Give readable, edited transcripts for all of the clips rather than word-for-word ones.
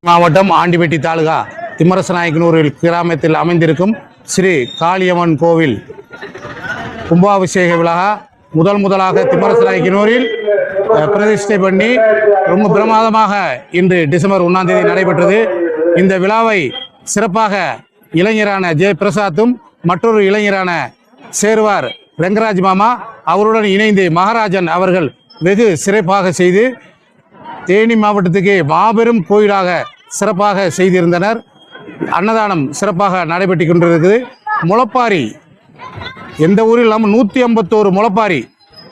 மாவட்டம் ஆண்டிபட்டி தாலுகா திம்மரசநாயக்கனூரில் கிராமத்தில் அமைந்திருக்கும் ஸ்ரீ காளியம்மன் கோவில் கும்பாபிஷேக விழா முதலாக திம்மரசநாயக்கனூரில் பிரதிஷ்டை பண்ணி ரொம்ப பிரமாதமாக இன்று டிசம்பர் 1ஆம் தேதி நடைபெற்றது. இந்த விழாவை சிறப்பாக இளைஞரான ஜெயபிரசாத்தும் மற்றொரு இளைஞரான சேர்வார் ரெங்கராஜ் மாமா அவருடன் இணைந்து மகாராஜன் அவர்கள் வெகு சிறப்பாக செய்து தேனி மாவட்டத்துக்கு மாபெரும் கோயிலாக சிறப்பாக செய்திருந்தனர். அன்னதானம் சிறப்பாக நடைபெற்று கொண்டிருக்குது. முளப்பாரி எந்த ஊரில் இல்லாமல் 151 முளப்பாரி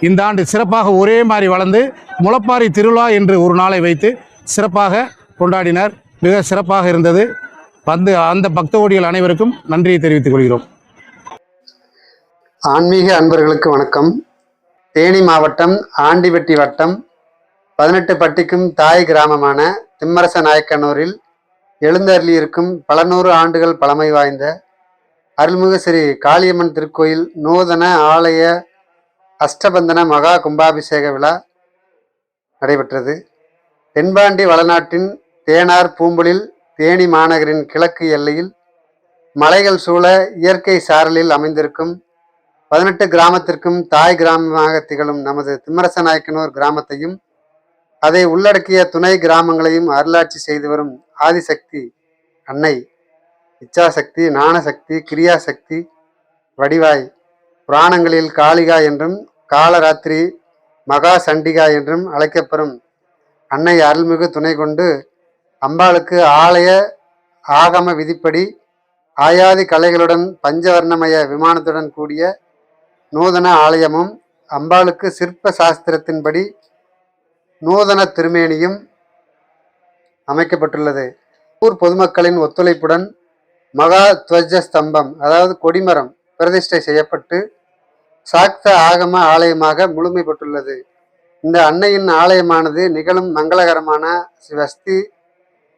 இந்த ஆண்டு சிறப்பாக ஒரே மாதிரி வளர்ந்து முளப்பாரி திருவிழா என்று ஒரு நாளை வைத்து சிறப்பாக கொண்டாடினர். மிக சிறப்பாக இருந்தது. அந்த பக்த கோடிகள் அனைவருக்கும் நன்றியை தெரிவித்துக் கொள்கிறோம். ஆன்மீக அன்பர்களுக்கு வணக்கம். தேனி மாவட்டம் ஆண்டிபட்டி வட்டம் 18 பட்டிக்கும் தாய் கிராமமான திம்மரசநாயக்கனூரில் எழுந்தருளியிருக்கும் பல நூறு ஆண்டுகள் பழமை வாய்ந்த அருள்மிகு ஸ்ரீ காளியம்மன் திருக்கோயில் நூதன ஆலய அஷ்டபந்தன மகா கும்பாபிஷேக விழா நடைபெற்றது. தென்பாண்டி வளநாட்டின் தேனார் பூம்புலில் தேனி மாநகரின் கிழக்கு எல்லையில் மலைகள் சூழ இயற்கை சாரலில் அமைந்திருக்கும் 18 கிராமத்திற்கும் தாய் கிராமமாக திகழும் நமது திம்மரசநாயக்கனூர் கிராமத்தையும் அதை உள்ளடக்கிய துணை கிராமங்களையும் அருளாட்சி செய்து வரும் ஆதிசக்தி அன்னை இச்சாசக்தி, ஞானசக்தி, கிரியாசக்தி வடிவாய் புராணங்களில் காளிகா என்றும் காலராத்திரி மகா சண்டிகா என்றும் அழைக்கப்பெறும் அன்னை அருள்மிகு துணை கொண்டு அம்பாளுக்கு ஆலய ஆகம விதிப்படி ஆயாதி கலைகளுடன் பஞ்சவர்ணமய விமானத்துடன் கூடிய நூதன ஆலயமும் அம்பாளுக்கு சிற்ப சாஸ்திரத்தின்படி நூதன திருமேனியும் அமைக்கப்பட்டுள்ளது. ஊர் பொதுமக்களின் ஒத்துழைப்புடன் மகா துவஜ ஸ்தம்பம் அதாவது கொடிமரம் பிரதிஷ்டை செய்யப்பட்டு சாக்த ஆகம ஆலயமாக முழுமை பெற்றுள்ளது. இந்த அன்னையின் ஆலயமானது நிகழும் மங்களகரமான ஸ்வஸ்தி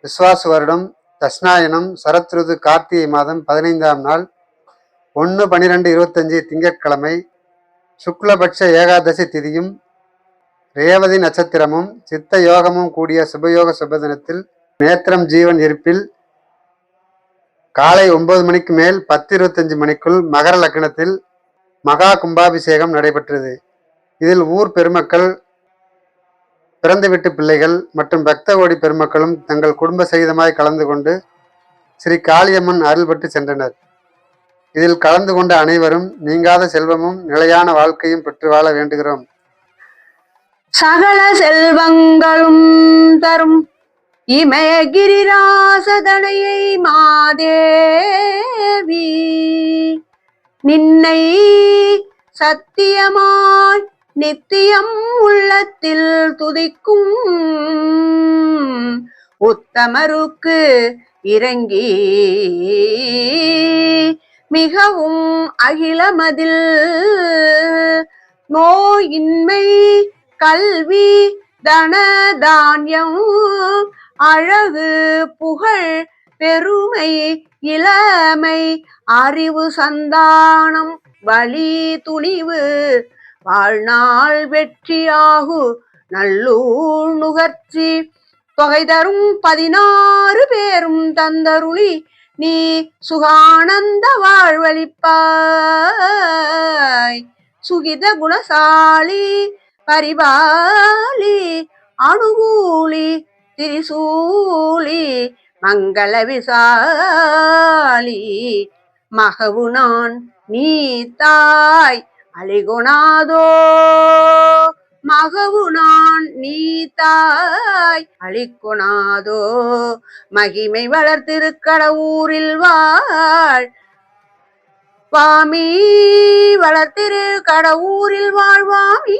விஸ்வாச வருடம் தஷ்ணாயனம் சரத்ருது கார்த்திகை மாதம் 15ஆம் நாள் 1/12/25 திங்கட்கிழமை சுக்லபட்ச ஏகாதசி திதியும் ரேவதி நட்சத்திரமும் சித்த யோகமும் கூடிய சுபயோக சுபதினத்தில் நேத்திரம் ஜீவன் இருப்பில் காலை 9 மணிக்கு மேல் 10:25 மணிக்குள் மகர லக்னத்தில் மகா கும்பாபிஷேகம் நடைபெற்றது. இதில் ஊர் பெருமக்கள், பிறந்த வீட்டு பிள்ளைகள் மற்றும் பக்த கோடி பெருமக்களும் தங்கள் குடும்ப சகிதமாய் கலந்து கொண்டு ஸ்ரீ காளியம்மன் அருள் பெற்று சென்றனர். இதில் கலந்து கொண்ட அனைவரும் நீங்காத செல்வமும் நிலையான வாழ்க்கையும் பெற்று வாழ வேண்டுகிறோம். சகல செல்வங்களும் தரும் இமயகிரிராசதனையை மாதேவி நின்னை சத்தியமாய் நித்தியம் உள்ளத்தில் துதிக்கும் உத்தமருக்கு இறங்கி மிகவும் அகிலமதில் நோயின்மை கல்வி தனதான்யம் அழகு புகழ் பெருமை இளமை அறிவு சந்தானம் வலி துணிவு வாழ்நாள் வெற்றியாகு நல்லூர் நுகர்ச்சி தொகை தரும் 16 பேரும் தந்தருளி நீ சுகானந்த வாழ்வழிப்பாய். சுகித குணசாலி பரிபாலி அனுகூலி திரிசூலி மங்கள விசாலி மகவு நான் நீ தாய் அழிகுணாதோ மகவு நான் நீ தாய் அழிக்குணாதோ மகிமை வளர்த்திருக்கடவூரில் வாழ் வாமி வளர்த்திரு கடவுரில் வாழ்வாமி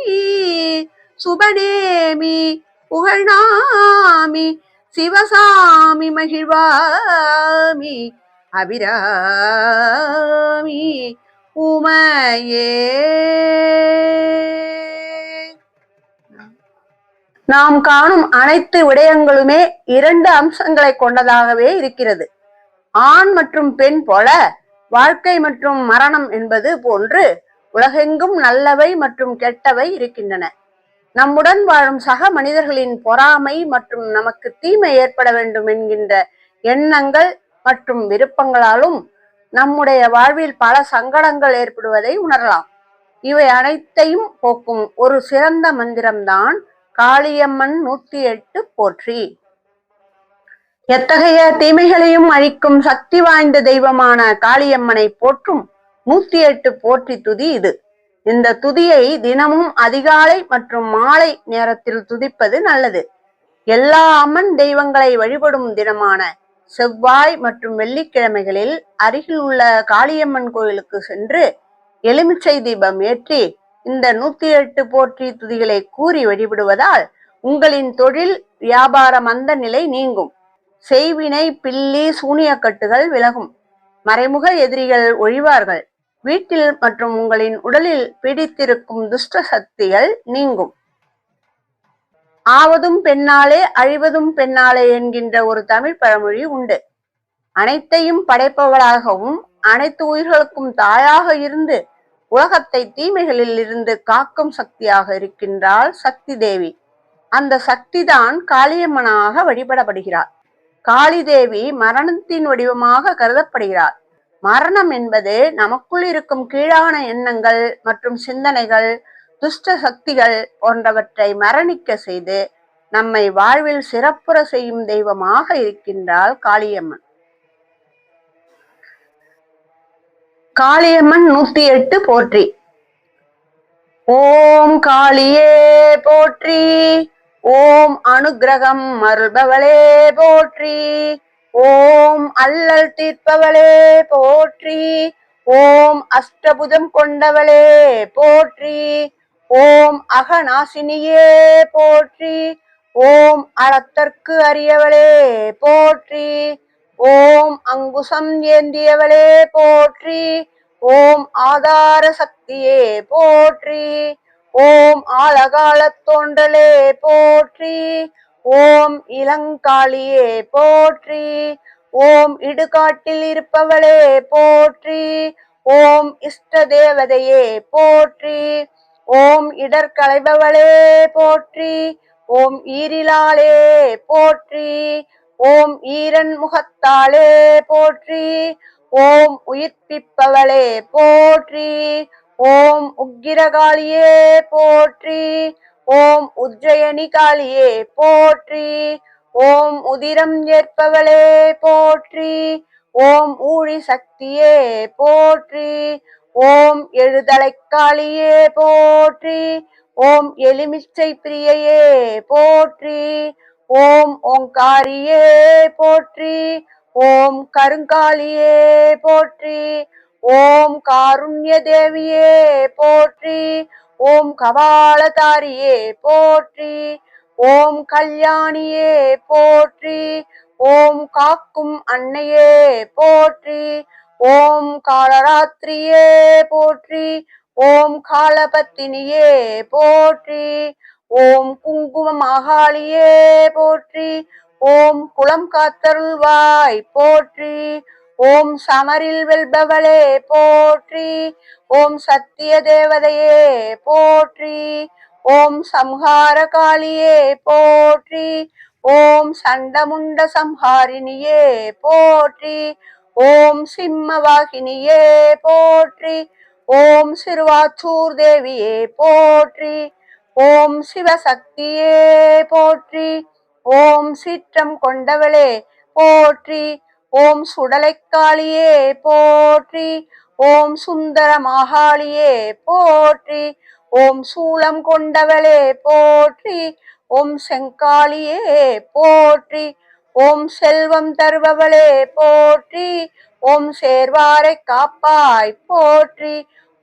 சுபநேமி புகழ்நாமி சிவசாமி மகிழ்வாமி அபிராமி உமையே. நாம் காணும் அனைத்து விடயங்களுமே 2 அம்சங்களை கொண்டதாகவே இருக்கிறது. ஆண் மற்றும் பெண் போல வாழ்க்கை மற்றும் மரணம் என்பது போன்று உலகெங்கும் நல்லவை மற்றும் கெட்டவை இருக்கின்றன. நம்முடன் வாழும் சக மனிதர்களின் பொறாமை மற்றும் நமக்கு தீமை ஏற்பட வேண்டும் என்கின்ற எண்ணங்கள் மற்றும் விருப்பங்களாலும் நம்முடைய வாழ்வில் பல சங்கடங்கள் ஏற்படுவதை உணரலாம். இவை அனைத்தையும் போக்கும் ஒரு சிறந்த மந்திரம்தான் காளியம்மன் 108 போற்றி. எத்தகைய தீமைகளையும் அழிக்கும் சக்தி வாய்ந்த தெய்வமான காளியம்மனை போற்றும் 108 போற்றி துதி இது. இந்த துதியை தினமும் அதிகாலை மற்றும் மாலை நேரத்தில் துதிப்பது நல்லது. எல்லா அம்மன் தெய்வங்களை வழிபடும் தினமான செவ்வாய் மற்றும் வெள்ளிக்கிழமைகளில் அருகில் உள்ள காளியம்மன் கோயிலுக்கு சென்று எலுமிச்சை தீபம் ஏற்றி இந்த 108 போற்றி துதிகளை கூறி வழிபடுவதால் உங்களின் தொழில் வியாபார மந்த நிலை நீங்கும். செய்வினை பில்லி சூனியக்கட்டுகள் விலகும். மறைமுக எதிரிகள் ஒழிவார்கள். வீட்டில் மற்றும் உங்களின் உடலில் பிடித்திருக்கும் துஷ்ட சக்திகள் நீங்கும். ஆவதும் பெண்ணாலே அழிவதும் பெண்ணாலே என்கின்ற ஒரு தமிழ் பழமொழி உண்டு. அனைத்தையும் படைப்பவளாகவும் அனைத்து உயிர்களுக்கும் தாயாக இருந்து உலகத்தை தீமைகளில் இருந்து காக்கும் சக்தியாக இருக்கின்றாள் சக்தி தேவி. அந்த சக்தி தான் காளியம்மனாக வழிபடப்படுகிறார். காளி தேவி மரணத்தின் வடிவமாக கருதப்படுகிறார். மரணம் என்பது நமக்குள் இருக்கும் கீழான எண்ணங்கள் மற்றும் சிந்தனைகள், துஷ்ட சக்திகள் போன்றவற்றை மரணிக்க செய்து நம்மை வாழ்வில் சிறப்புற செய்யும் தெய்வமாக இருக்கின்றாள் காளியம்மன். காளியம்மன் 108 போற்றி. ஓம் காளியே போற்றி. ஓம் அனுக்கிரகம் அருள்பவளே போற்றி. ஓம் அல்லல் தீர்ப்பவளே போற்றி. ஓம் அஷ்டபுஜம் கொண்டவளே போற்றி. ஓம் அகநாசினியே போற்றி. ஓம் அளத்தற்கு அரியவளே போற்றி. ஓம் அங்குசம் ஏந்தியவளே போற்றி. ஓம் ஆதார சக்தியே போற்றி. ஓம் ஆலகால தோன்றலே போற்றி. ஓம் இளங்காளியே போற்றி. ஓம் இடுகாட்டில் இருப்பவளே போற்றி. ஓம் இஷ்ட தேவதையே போற்றி. ஓம் இடர்களைபவளே போற்றி. ஓம் ஈரிலாளே போற்றி. ஓம் ஈரன் முகத்தாளே போற்றி. ஓம் உயிர்ப்பிப்பவளே போற்றி. ஓம் உக்கிரகாளியே போற்றி. ஓம் உஜ்ஜயனி காளியே போற்றி. ஓம் உதிரம் ஏற்பவளே போற்றி. ஓம் ஊழி சக்தியே போற்றி. ஓம் எழுதலைக்காளியே போற்றி. ஓம் எலுமிச்சை பிரியையே போற்றி. ஓம் ஓங்காரியே போற்றி. ஓம் கருங்காலியே போற்றி. ஓம் காருண்ய தேவியே போற்றி. ஓம் கபாலதாரியே போற்றி. ஓம் கல்யாணியே போற்றி. ஓம் காக்கும் அன்னையே போற்றி. ஓம் காலராத்திரியே போற்றி. ஓம் காலபத்தினியே போற்றி. ஓம் குங்கும மாகாளியே போற்றி. ஓம் குளம் காத்தருள்வாய் போற்றி. ஓம் சமரில் வெல்பவளே போற்றி. ஓம் சத்திய தேவதையே போற்றி. ஓம் சம்ஹார காளியே போற்றி. ஓம் சண்டமுண்ட சம்ஹாரிணியே போற்றி. ஓம் சிம்மவாகினியே போற்றி. ஓம் சிறுவாச்சூர் தேவியே போற்றி. ஓம் சிவசக்தியே போற்றி. ஓம் சீற்றம் கொண்டவளே போற்றி. ஓம் சுடலைக்காளியே போற்றி. ஓம் சுந்தர மாகாளியே போற்றி. ஓம் சூலம் கொண்டவளே போற்றி. ஓம் செங்காளியே போற்றி. ஓம் செல்வம் தருபவளே போற்றி. ஓம் சேர்வாரை காப்பாய் போற்றி.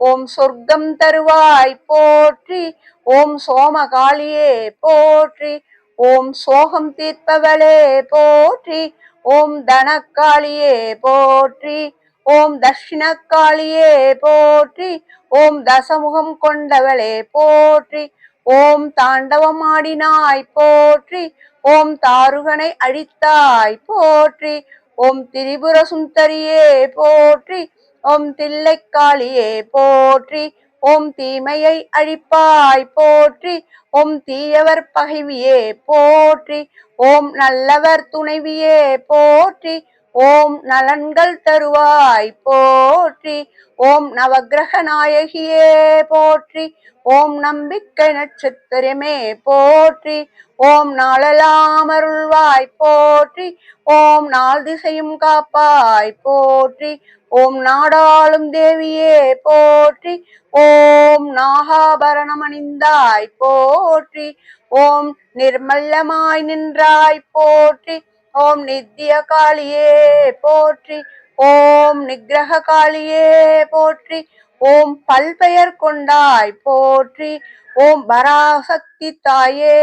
ஓம் சொர்க்கம் தருவாய் போற்றி. ஓம் சோமகாளியே போற்றி. ஓம் சோகம் தீர்ப்பவளே போற்றி. ஓம் தனக்காளியே போற்றி. ஓம் தட்சிணக்காளியே போற்றி. ஓம் தசமுகம் கொண்டவளே போற்றி. ஓம் தாண்டவம் ஆடினாய் போற்றி. ஓம் தாருகனை அழித்தாய் போற்றி. ஓம் திரிபுர சுந்தரியே போற்றி. ஓம் தில்லைக்காளியே போற்றி. ஓம் தீமையை அழிப்பாய் போற்றி. ஓம் தீயவர் பகைவியே போற்றி. ஓம் நல்லவர் துணைவியே போற்றி. ஓம் நலன்கள் தருவாய் போற்றி. ஓம் நவக்கிரக நாயகியே போற்றி. ஓம் நம்பிக்கை நட்சத்திரமே போற்றி. ஓம் நாளெல்லாம் அருள்வாய் போற்றி. ஓம் நாள் திசையும் காப்பாய் போற்றி. ஓம் நாடாளும் தேவியே போற்றி. ஓம் நாகாபரணம் அணிந்தாய் போற்றி. ஓம் நிர்மல்லமாய் நின்றாய் போற்றி. ஓம் நித்திய காளியே போற்றி. ஓம் நிகிரக காளியே போற்றி. ஓம் பல்பெயர் கொண்டாய் போற்றி. ஓம் பராசக்தி தாயே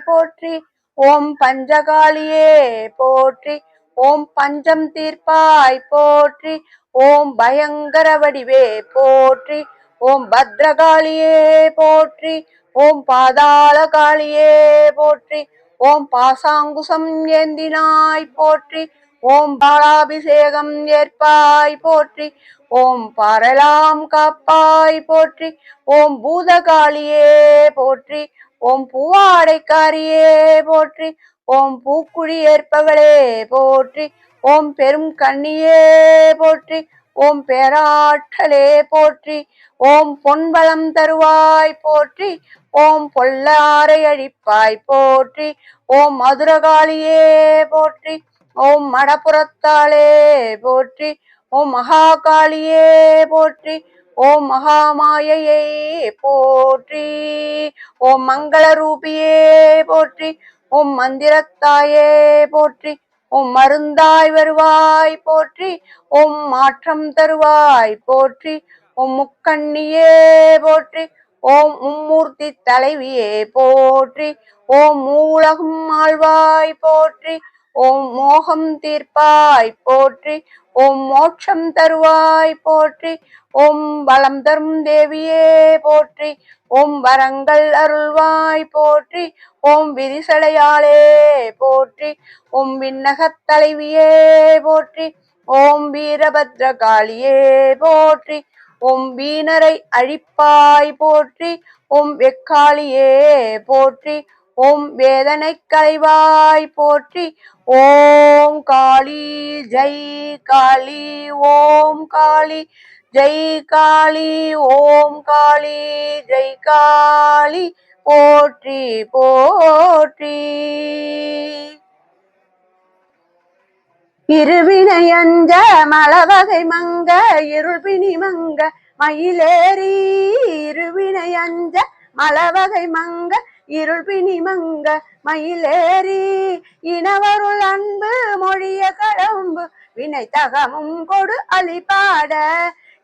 போற்றி. ஓம் பஞ்சகாளியே போற்றி. ஓம் பஞ்சம் தீர்ப்பாய் போற்றி. ஓம் பயங்கர வடிவே போற்றி. ஓம் பத்ரகாளியே போற்றி. ஓம் பாதாள காளியே போற்றி. ஓம் பாசாங்குசம் ஏந்தினாய் போற்றி. ஓம் பாலாபிஷேகம் ஏற்பாய் போற்றி. ஓம் பாரெலாம் காப்பாய் போற்றி. ஓம் பூதகாளியே போற்றி. ஓம் பூவாடைக்காரியே போற்றி. ஓம் பூக்குழி ஏற்பவளே போற்றி. ஓம் பெரும் கண்ணியே போற்றி. ஓம் பேராற்றலே போற்றி. ஓம் பொன்பலம் தருவாய் போற்றி. ஓம் பொல்லாரை அழிப்பாய் போற்றி. ஓம் மதுரகாளியே போற்றி. ஓம் மடப்புறத்தாளே போற்றி. ஓம் மகாகாளியே போற்றி. ஓம் மகாமாயையே போற்றி. ஓம் மங்கள ரூபியே போற்றி. ஓம் மந்திரத்தாயே போற்றி. ஓம் மருந்தாய் வருவாய் போற்றி. ஓம் மாற்றம் தருவாய் போற்றி. ஓம் முக்கண்ணியே போற்றி. ஓம் மும்மூர்த்தி தலைவியே போற்றி. ஓம் மூலகம் ஆழ்வாய் போற்றி. ஓம் மோகம் தீர்ப்பாய் போற்றி. ஓம் மோட்சம் தருவாய் போற்றி. ஓம் பலம் தரும் தேவியே போற்றி. ஓம் வரங்கள் அருள்வாய் போற்றி. ஓம் விரிசடையாளே போற்றி. ஓம் விண்ணகத் தலைவியே போற்றி. ஓம் வீரபத்ரகாளியே போற்றி. ஓம் வீணரை அழிப்பாய் போற்றி. ஓம் வெக்காளியே போற்றி. ஓம் வேதனை களைவாய் போற்றி. ஓம் காளி ஜெய் காளி. ஓம் காளி ஜெய் காளி. ஓம் காளி ஜெய் காளி போற்றி போற்றி. இருவினை அஞ்ச மலவகை மங்க இருள்பிணி மங்க மயிலேறி. இருவினை அஞ்ச மலவகை மங்க இருள்பிணி மங்க மயிலேறி. இனவருள் அன்பு மொழிய கடம்பு வினை தகமும் கொடு அழிபாட.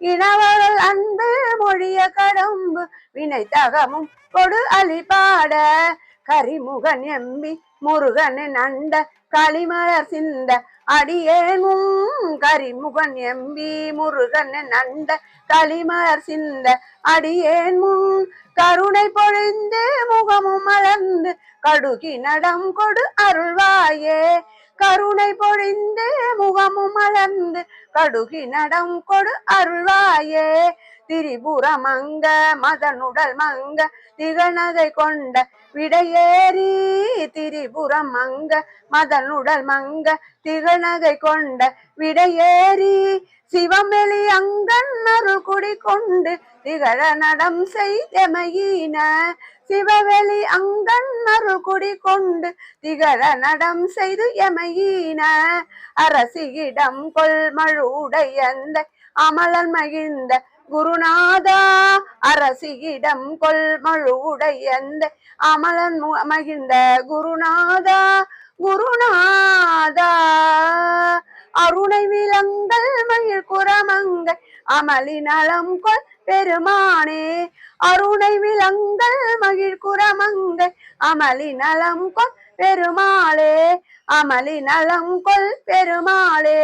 இனவருள் அன்பு மொழிய கடம்பு வினை தகமும் கொடு அழிபாட. கரிமுகன் எம்பி முருகன் நண்ட களிமலர் சிந்த அடியேனும். கரிமுகன் எம்பி முருகன் நண்ட களிமலர் சிந்த அடியேன் முன். கருணை பொழிந்து முகமும் மலர்ந்து கடுகி நடம் கொடு அருள்வாயே. கருணை பொழிந்து முகமும் மலர்ந்து கடுகி நடம் கொடு அருள்வாயே. திரிபுர மங்க மதனுடல் மங்க திகழ்நகை கொண்ட விடையேறி. திரிபுரம் மங்க மதனுடல் மங்க திகழ்நகை கொண்ட விடையேறி. சிவமெளி அங்கன் அருள் குடி கொண்டு திகழ நடம் செய்தமையின. சிவவெளி அங்கன் அருள் குடி கொண்டு திகழ நடம் செய்து எமையின. அரசியிடம் கொள்மழுடையந்த அமலன் மகிழ்ந்த குருநாதா. அரசியிடம் கொள்மழுடையந்த அமலன் மகிழ்ந்த குருநாதா. குருநாதா அருணை விலங்கல் மயில் குரமங்க அமளி நலம் கொள் பெருமானே. அருணை விலங்கல் மகிழ் குரமங்க அமளி நலம் கொள் பெருமாளே. அமளி நலம் கொள் பெருமாளே.